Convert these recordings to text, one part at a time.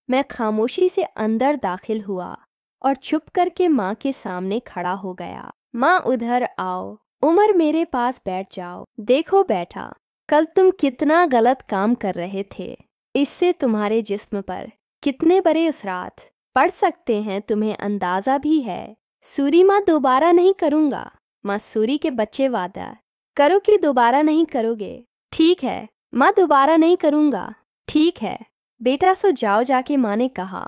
मैं खामोशी से अंदर दाखिल हुआ और चुप करके माँ के सामने खड़ा हो गया। माँ उधर आओ, उमर मेरे पास बैठ जाओ। देखो बेटा, कल तुम कितना गलत काम कर रहे थे। इससे तुम्हारे जिस्म पर कितने बड़े असरात पड़ सकते हैं तुम्हें अंदाज़ा भी है। सूरी माँ दोबारा नहीं करूँगा। माँ सूरी के बच्चे वादा करो कि दोबारा नहीं करोगे। ठीक है माँ, दोबारा नहीं करूँगा। ठीक है बेटा, सो जाओ जाके, माँ ने कहा।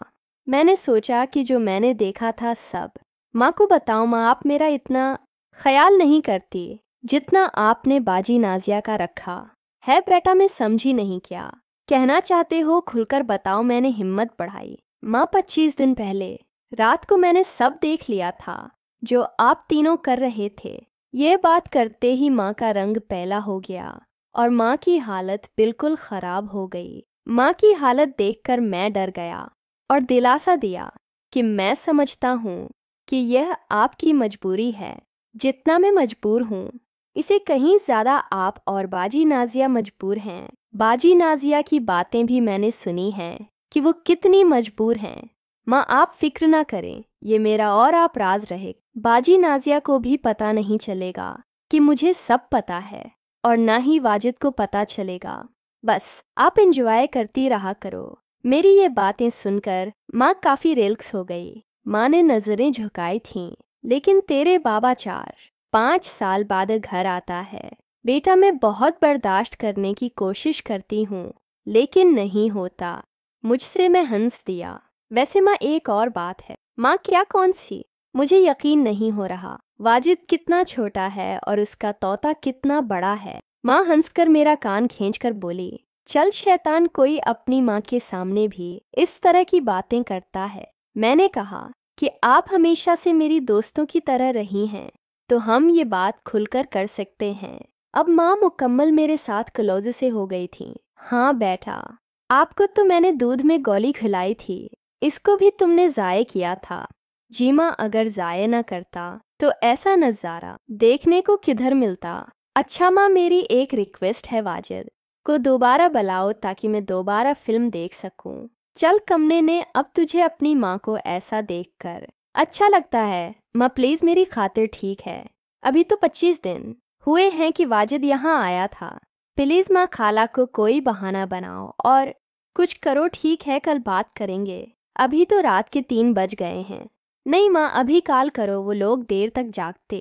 मैंने सोचा कि जो मैंने देखा था सब माँ को बताऊँ। माँ, आप मेरा इतना ख्याल नहीं करती जितना आपने बाजी नाजिया का रखा है। बेटा, मैं समझी नहीं, क्या कहना चाहते हो खुलकर बताओ। मैंने हिम्मत बढ़ाई। माँ, 25 दिन पहले रात को मैंने सब देख लिया था जो आप तीनों कर रहे थे। ये बात करते ही माँ का रंग पीला हो गया और माँ की हालत बिल्कुल ख़राब हो गई। माँ की हालत देखकर मैं डर गया और दिलासा दिया कि मैं समझता हूँ कि यह आपकी मजबूरी है। जितना मैं मजबूर हूँ इसे कहीं ज़्यादा आप और बाजी नाजिया मजबूर हैं। बाजी नाजिया की बातें भी मैंने सुनी हैं कि वो कितनी मजबूर हैं। माँ, आप फिक्र ना करें, ये मेरा और आप राज रहे। बाजी नाजिया को भी पता नहीं चलेगा कि मुझे सब पता है और ना ही वाजिद को पता चलेगा। बस आप एंजॉय करती रहा करो। मेरी ये बातें सुनकर माँ काफ़ी रिलैक्स हो गई। माँ ने नज़रें झुकाई थीं। लेकिन तेरे बाबा 4-5 साल बाद घर आता है। बेटा, मैं बहुत बर्दाश्त करने की कोशिश करती हूँ लेकिन नहीं होता मुझसे। मैं हंस दिया। वैसे माँ, एक और बात है। माँ, क्या? कौन सी? मुझे यकीन नहीं हो रहा। वाजिद कितना छोटा है और उसका तोता कितना बड़ा है। माँ हंसकर मेरा कान खींचकर बोली, चल शैतान, कोई अपनी माँ के सामने भी इस तरह की बातें करता है। मैंने कहा कि आप हमेशा से मेरी दोस्तों की तरह रही हैं तो हम ये बात खुलकर कर सकते हैं। अब माँ मुकम्मल मेरे साथ क्लोज से हो गई थी। हाँ बेटा, आपको तो मैंने दूध में गोली खिलाई थी, इसको भी तुमने ज़ाय किया था। जी माँ, अगर ज़ाय ना करता तो ऐसा नज़ारा देखने को किधर मिलता। अच्छा माँ, मेरी एक रिक्वेस्ट है, वाजिद को दोबारा बुलाओ ताकि मैं दोबारा फिल्म देख सकूं। चल कमने ने, अब तुझे अपनी माँ को ऐसा देखकर अच्छा लगता है। माँ प्लीज़, मेरी खातिर ठीक है। अभी तो 25 दिन हुए हैं कि वाजिद यहाँ आया था। प्लीज़ माँ, खाला को कोई बहाना बनाओ और कुछ करो। ठीक है, कल बात करेंगे। अभी तो रात के 3 बज गए हैं। नहीं माँ, अभी कॉल करो, वो लोग देर तक जागते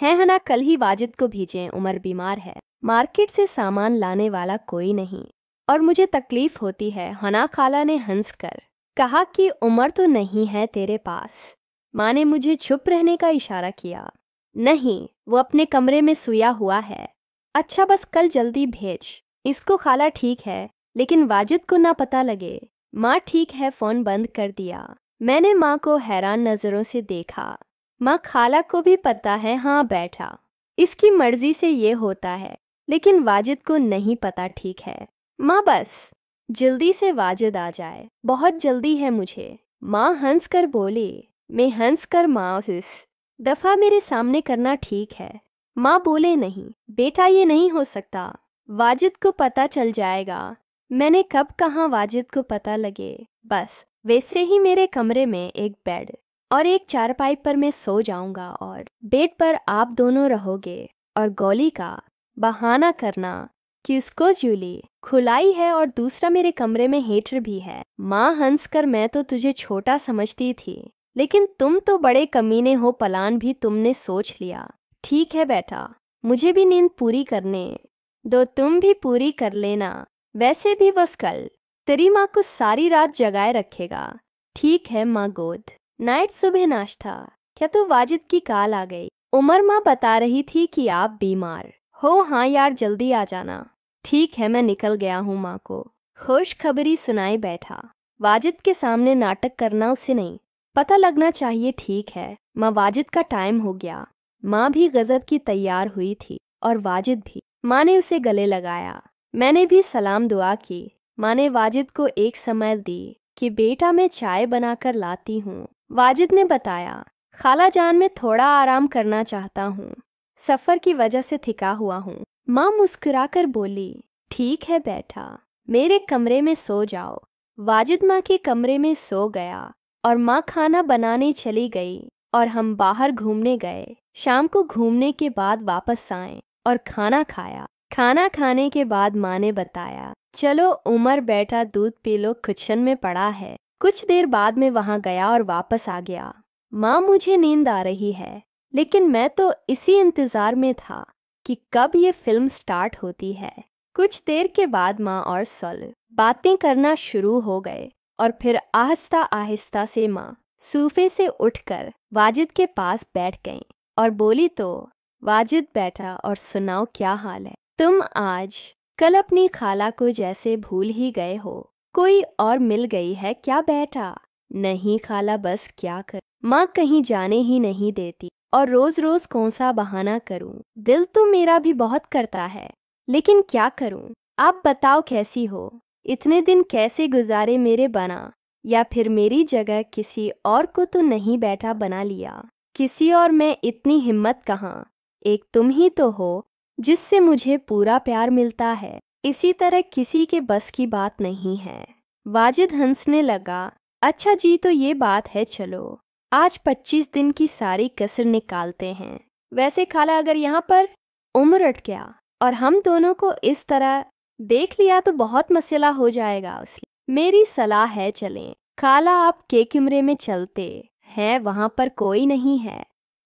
हैं। है ना, कल ही वाजिद को भेजें, उमर बीमार है। मार्केट से सामान लाने वाला कोई नहीं और मुझे तकलीफ होती है। हना खाला ने हंसकर कहा कि उमर तो नहीं है तेरे पास। माँ ने मुझे चुप रहने का इशारा किया। नहीं, वो अपने कमरे में सोया हुआ है। अच्छा, बस कल जल्दी भेज इसको। खाला ठीक है, लेकिन वाजिद को ना पता लगे। माँ ठीक है, फ़ोन बंद कर दिया। मैंने माँ को हैरान नज़रों से देखा। माँ, खाला को भी पता है। हाँ बैठा, इसकी मर्जी से ये होता है, लेकिन वाजिद को नहीं पता। ठीक है माँ, बस जल्दी से वाजिद आ जाए, बहुत जल्दी है मुझे। माँ हंसकर बोली। मैं हंसकर, माँ इस दफ़ा मेरे सामने करना ठीक है। माँ बोले, नहीं बेटा, ये नहीं हो सकता। वाजिद को पता चल जाएगा। मैंने कब कहा वाजिद को पता लगे। बस वैसे ही मेरे कमरे में एक बेड और एक चारपाई पर मैं सो जाऊंगा और बेड पर आप दोनों रहोगे और गोली का बहाना करना कि उसको जूली खुलाई है और दूसरा मेरे कमरे में हीटर भी है। माँ हंसकर, मैं तो तुझे छोटा समझती थी, लेकिन तुम तो बड़े कमीने हो। प्लान भी तुमने सोच लिया। ठीक है बेटा, मुझे भी नींद पूरी करने दो, तुम भी पूरी कर लेना। वैसे भी बस कल तेरी माँ को सारी रात जगाए रखेगा। ठीक है माँ, गोद नाइट। सुबह नाश्ता। क्या तो वाजिद की कॉल आ गई। उमर माँ बता रही थी कि आप बीमार हो। हाँ यार, जल्दी आ जाना। ठीक है, मैं निकल गया हूँ। माँ को खुशखबरी सुनाई बैठा। वाजिद के सामने नाटक करना उसे नहीं पता लगना चाहिए। ठीक है माँ, वाजिद का टाइम हो गया। माँ भी गजब की तैयार हुई थी और वाजिद भी। माँ ने उसे गले लगाया। मैंने भी सलाम दुआ की। माँ ने वाजिद को एक समय दी कि बेटा, मैं चाय बनाकर लाती हूँ। वाजिद ने बताया, खाला जान, मैं थोड़ा आराम करना चाहता हूँ, सफ़र की वजह से थका हुआ हूँ। माँ मुस्कुराकर बोली, ठीक है बेटा, मेरे कमरे में सो जाओ। वाजिद माँ के कमरे में सो गया और माँ खाना बनाने चली गई और हम बाहर घूमने गए। शाम को घूमने के बाद वापस आए और खाना खाया। खाना खाने के बाद माँ ने बताया, चलो उमर बेटा दूध पी लो, किचन में पड़ा है। कुछ देर बाद में वहाँ गया और वापस आ गया। माँ मुझे नींद आ रही है, लेकिन मैं तो इसी इंतज़ार में था कि कब ये फिल्म स्टार्ट होती है। कुछ देर के बाद माँ और सल बातें करना शुरू हो गए और फिर आहिस्ता आहिस्ता से माँ सोफे से उठकर वाजिद के पास बैठ गईं और बोली, तो वाजिद बैठा और सुनाओ क्या हाल है। तुम आज कल अपनी खाला को जैसे भूल ही गए हो। कोई और मिल गई है क्या बेटा? नहीं खाला, बस क्या कर, माँ कहीं जाने ही नहीं देती और रोज रोज कौन सा बहाना करूं। दिल तो मेरा भी बहुत करता है, लेकिन क्या करूं। आप बताओ कैसी हो? इतने दिन कैसे गुजारे मेरे बना? या फिर मेरी जगह किसी और को तो नहीं बेटा बना लिया? किसी और में इतनी हिम्मत कहाँ? एक तुम ही तो हो जिससे मुझे पूरा प्यार मिलता है। इसी तरह किसी के बस की बात नहीं है। वाजिद हंसने लगा। अच्छा जी, तो ये बात है, चलो आज 25 दिन की सारी कसर निकालते हैं। वैसे खाला अगर यहाँ पर उम्र अट गया और हम दोनों को इस तरह देख लिया तो बहुत मसला हो जाएगा। उसकी मेरी सलाह है, चलें खाला, आप के कमरे में चलते हैं, वहाँ पर कोई नहीं है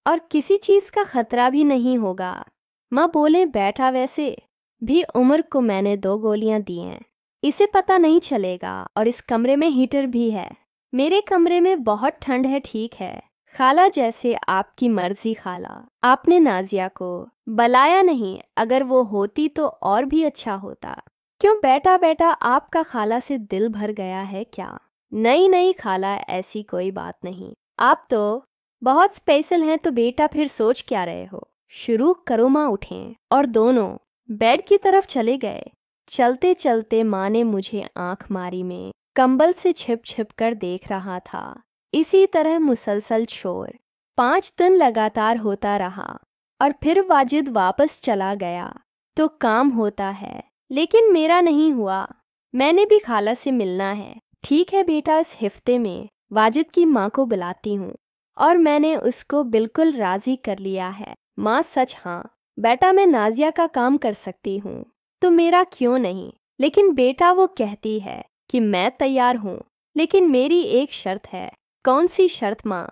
और किसी चीज़ का खतरा भी नहीं होगा। माँ बोले, बैठा वैसे भी उमर को मैंने 2 गोलियां दी हैं, इसे पता नहीं चलेगा और इस कमरे में हीटर भी है। मेरे कमरे में बहुत ठंड है। ठीक है खाला, जैसे आपकी मर्जी खाला। आपने नाजिया को बुलाया नहीं, अगर वो होती तो और भी अच्छा होता। क्यों बेटा बेटा, आपका खाला से दिल भर गया है क्या? नहीं नहीं खाला, ऐसी कोई बात नहीं। आप तो बहुत स्पेशल हैं, तो बेटा फिर सोच क्या रहे हो? शुरू करो। माँ उठें और दोनों बेड की तरफ चले गए। चलते चलते माँ ने मुझे आंख मारी में कंबल से छिप छिप कर देख रहा था। इसी तरह मुसलसल शोर 5 दिन लगातार होता रहा और फिर वाजिद वापस चला गया तो काम होता है, लेकिन मेरा नहीं हुआ। मैंने भी खाला से मिलना है। ठीक है बेटा, इस हफ्ते में वाजिद की माँ को बुलाती हूँ और मैंने उसको बिल्कुल राजी कर लिया है। माँ सच? हाँ बेटा, मैं नाजिया का काम कर सकती हूँ, तो मेरा क्यों नहीं? लेकिन बेटा वो कहती है कि मैं तैयार हूँ, लेकिन मेरी एक शर्त है। कौन सी शर्त माँ?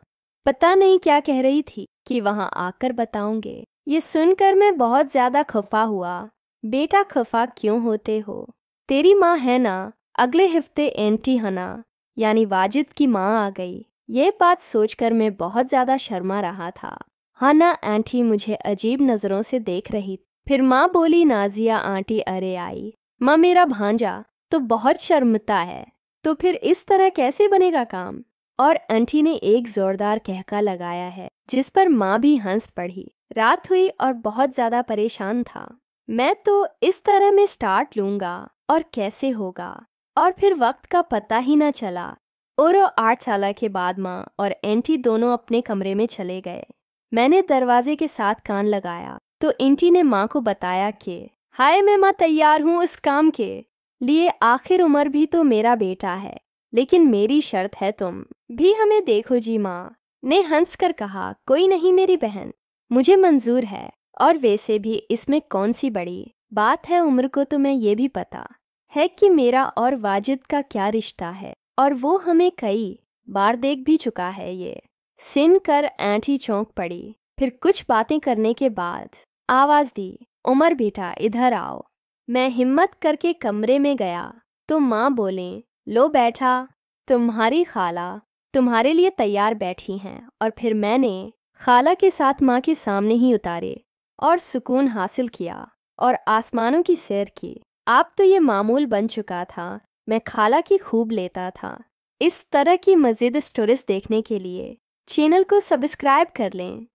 पता नहीं क्या कह रही थी कि वहाँ आकर बताऊंगे। ये सुनकर मैं बहुत ज़्यादा खफा हुआ। बेटा खफा क्यों होते हो? तेरी माँ है ना, अगले हफ्ते एंटी हना यानी वाजिद की माँ आ गई। ये बात सोचकर मैं बहुत ज़्यादा शर्मा रहा था। हना आंटी मुझे अजीब नज़रों से देख रही। फिर माँ बोली, नाजिया आंटी अरे आई। माँ मेरा भांजा तो बहुत शर्मता है, तो फिर इस तरह कैसे बनेगा काम? और आंटी ने एक जोरदार कहका लगाया है, जिस पर माँ भी हंस पड़ी। रात हुई और बहुत ज़्यादा परेशान था। मैं तो इस तरह में स्टार्ट लूँगा और कैसे होगा, और फिर वक्त का पता ही ना चला। और 8 साल के बाद माँ और आंटी दोनों अपने कमरे में चले गए। मैंने दरवाजे के साथ कान लगाया तो आंटी ने माँ को बताया कि हाय, मैं माँ तैयार हूँ उस काम के लिए। आखिर उमर भी तो मेरा बेटा है, लेकिन मेरी शर्त है तुम भी हमें देखो जी। माँ ने हंसकर कहा, कोई नहीं मेरी बहन, मुझे मंजूर है। और वैसे भी इसमें कौन सी बड़ी बात है? उम्र को तो मैं ये भी पता है कि मेरा और वाजिद का क्या रिश्ता है, और वो हमें कई बार देख भी चुका है। ये सुनकर आंटी चौंक पड़ी। फिर कुछ बातें करने के बाद आवाज़ दी, उमर बेटा इधर आओ। मैं हिम्मत करके कमरे में गया तो माँ बोले, लो बैठा, तुम्हारी खाला तुम्हारे लिए तैयार बैठी हैं। और फिर मैंने खाला के साथ माँ के सामने ही उतारे और सुकून हासिल किया और आसमानों की सैर की। आप तो ये मामूल बन चुका था, मैं खाला की खूब लेता था। इस तरह की मज़ीद स्टोरीज देखने के लिए चैनल को सब्सक्राइब कर लें।